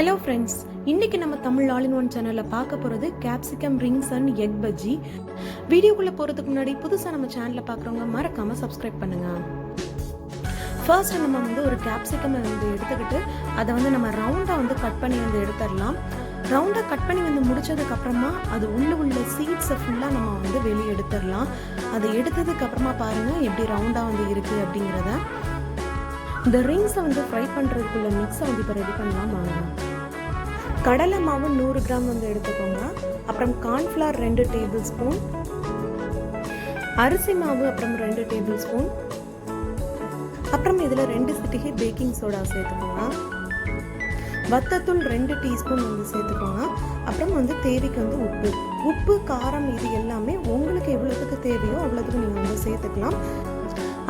Hello friends, இன்னைக்கு நம்ம Tamil all in one சேனல்ல பார்க்க போறது capsicum rings and egg bajji. வீடியோக்குள்ள போறதுக்கு முன்னாடி புதுசா நம்ம சேனலை பார்க்குறவங்க மறக்காம சப்ஸ்கிரைப் பண்ணுங்க. ஃபர்ஸ்ட் நம்ம ஒரு கேப்சிகம் எடுத்துக்கிட்டு அதை நம்ம ரவுண்டா கட் பண்ணி எடுத்துடலாம். ரவுண்டா கட் பண்ணி முடிச்சதுக்கு அப்புறமா அது உள்ள சீட்ஸை ஃபுல்லா நம்ம வெளியே எடுத்துடலாம். அதை எடுத்ததுக்கு அப்புறமா பாருங்க எப்படி ரவுண்டா இருக்கு அப்படிங்கிறத. இந்த ரிங்ஸை ஃப்ரை பண்ணுறதுக்குள்ள மிக்ஸை இப்போ ரெடி பண்ணலாம் வாங்க. கடலை மாவு 100 கிராம் எடுத்துக்கோங்க. அப்புறம் கார்ன்ஃப்ளவர் 2 டேபிள் ஸ்பூன், அரிசி மாவு அப்புறம் 2 டேபிள் ஸ்பூன், அப்புறம் இதில் 2 சிட்டிகை பேக்கிங் சோடா சேர்த்துக்கோங்க. வத்தத்தூள் 2 டீஸ்பூன் சேர்த்துக்கோங்க. அப்புறம் தேவைக்கு உப்பு காரம் இது எல்லாமே உங்களுக்கு எவ்வளோத்துக்கு தேவையோ அவ்வளோத்துக்கு நீங்கள் சேர்த்துக்கலாம்.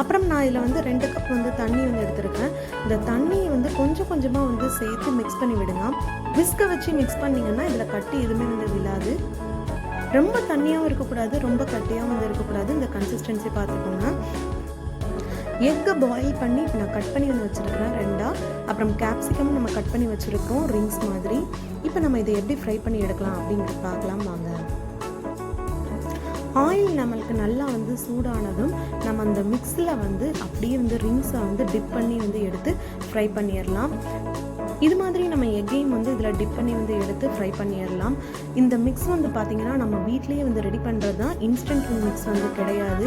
அப்புறம் நான் இதில் 2 கப் தண்ணி எடுத்துருக்கேன். இந்த தண்ணியை கொஞ்சம் கொஞ்சமாக சேர்த்து மிக்ஸ் பண்ணி விடுங்க. விஸ்கை வச்சு மிக்ஸ் பண்ணிங்கன்னா இதில் கட்டி எதுவுமே விழாது. ரொம்ப தண்ணியாகவும் இருக்கக்கூடாது, ரொம்ப கட்டியாகவும் இருக்கக்கூடாது. இந்த கன்சிஸ்டன்சி பார்த்துக்கோங்க. எக்கை பாயில் பண்ணி நான் கட் பண்ணி வச்சுருக்கிறேன் 2. அப்புறம் கேப்சிகம் நம்ம கட் பண்ணி வச்சுருக்கோம் ரிங்ஸ் மாதிரி. இப்போ நம்ம இதை எப்படி ஃப்ரை பண்ணி எடுக்கலாம் அப்படிங்கிறது பார்க்கலாம் வாங்க. ஆயில் நம்மளுக்கு நல்லா சூடானதும் நம்ம அந்த மிக்ஸில் அப்படியே ரிங்ஸை டிப் பண்ணி எடுத்து ஃப்ரை பண்ணிடலாம். இது மாதிரி நம்ம எக்கையும் இதில் டிப் பண்ணி எடுத்து ஃப்ரை பண்ணிடலாம். இந்த மிக்ஸ் பார்த்தீங்கன்னா நம்ம வீட்லேயே ரெடி பண்ணுறது தான். இன்ஸ்டன்ட் மிக்ஸ் கிடையாது.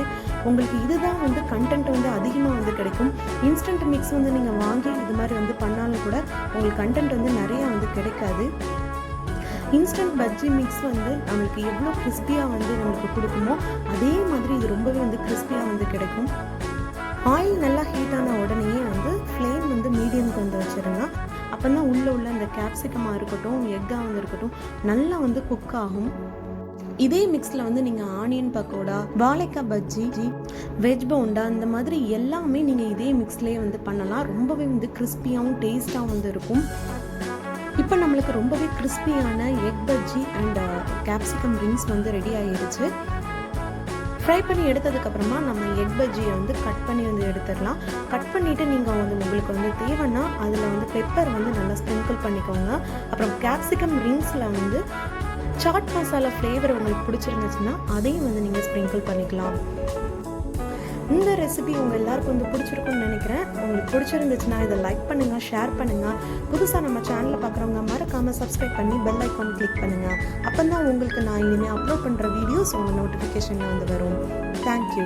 உங்களுக்கு இதுதான் கண்டென்ட் அதிகமாக கிடைக்கும். இன்ஸ்டன்ட் மிக்ஸ் நீங்கள் வாங்கி இது மாதிரி பண்ணாலும் கூட உங்களுக்கு கண்டென்ட் நிறையா கிடைக்காது. இன்ஸ்டன்ட் பஜ்ஜி மிக்ஸ் நம்மளுக்கு எவ்வளோ கிறிஸ்பியாக நம்மளுக்கு கொடுக்குமோ அதே மாதிரி இது ரொம்பவே கிறிஸ்பியாக கிடைக்கும். ஆயில் நல்லா ஹீட் ஆன உடனேயே ஃப்ளேம் மீடியமுக்கு வச்சுருங்க. அப்போ தான் உள்ள அந்த கேப்சிகமாக இருக்கட்டும், எக்காக இருக்கட்டும் நல்லா குக் ஆகும். இதே மிக்ஸில் நீங்கள் ஆனியன் பக்கோடா, வாழைக்காய் பஜ்ஜி, வெஜ் போண்டா இந்த மாதிரி எல்லாமே நீங்கள் இதே மிக்ஸ்லேயே பண்ணலாம். ரொம்பவே கிறிஸ்பியாகவும் டேஸ்ட்டாகவும் இருக்கும். இப்போ நம்மளுக்கு ரொம்பவே கிறிஸ்பியான egg bajji and capsicum rings ready ஆகிடுச்சு. ஃப்ரை பண்ணி எடுத்ததுக்கப்புறமா நம்ம எக் பஜ்ஜியை கட் பண்ணி எடுத்துடலாம். கட் பண்ணிவிட்டு நீங்கள் உங்களுக்கு தேவைன்னா அதில் பெப்பர் நல்லா ஸ்ப்ரிங்கிள் பண்ணிக்கோங்க. அப்புறம் கேப்சிகம் ரிங்ஸில் சாட் மசாலா ஃப்ளேவர் உங்களுக்கு பிடிச்சிருந்துச்சுன்னா அதையும் நீங்கள் ஸ்ப்ரிங்கிள் பண்ணிக்கலாம். இந்த ரெசிபி உங்கள் எல்லாருக்கும் பிடிச்சிருக்குன்னு நினைக்கிறேன். உங்களுக்கு பிடிச்சிருந்துச்சுன்னா இதை லைக் பண்ணுங்கள், ஷேர் பண்ணுங்கள். புதுசாக நம்ம சேனலை பார்க்குறவங்க மறக்காமல் சப்ஸ்கிரைப் பண்ணி பெல் ஐக்கான் கிளிக் பண்ணுங்கள். அப்போ தான் உங்களுக்கு நான் இனிமேல் அப்லோட் பண்ணுற வீடியோஸ் உங்கள் நோட்டிஃபிகேஷனில் வரும். தேங்க்யூ.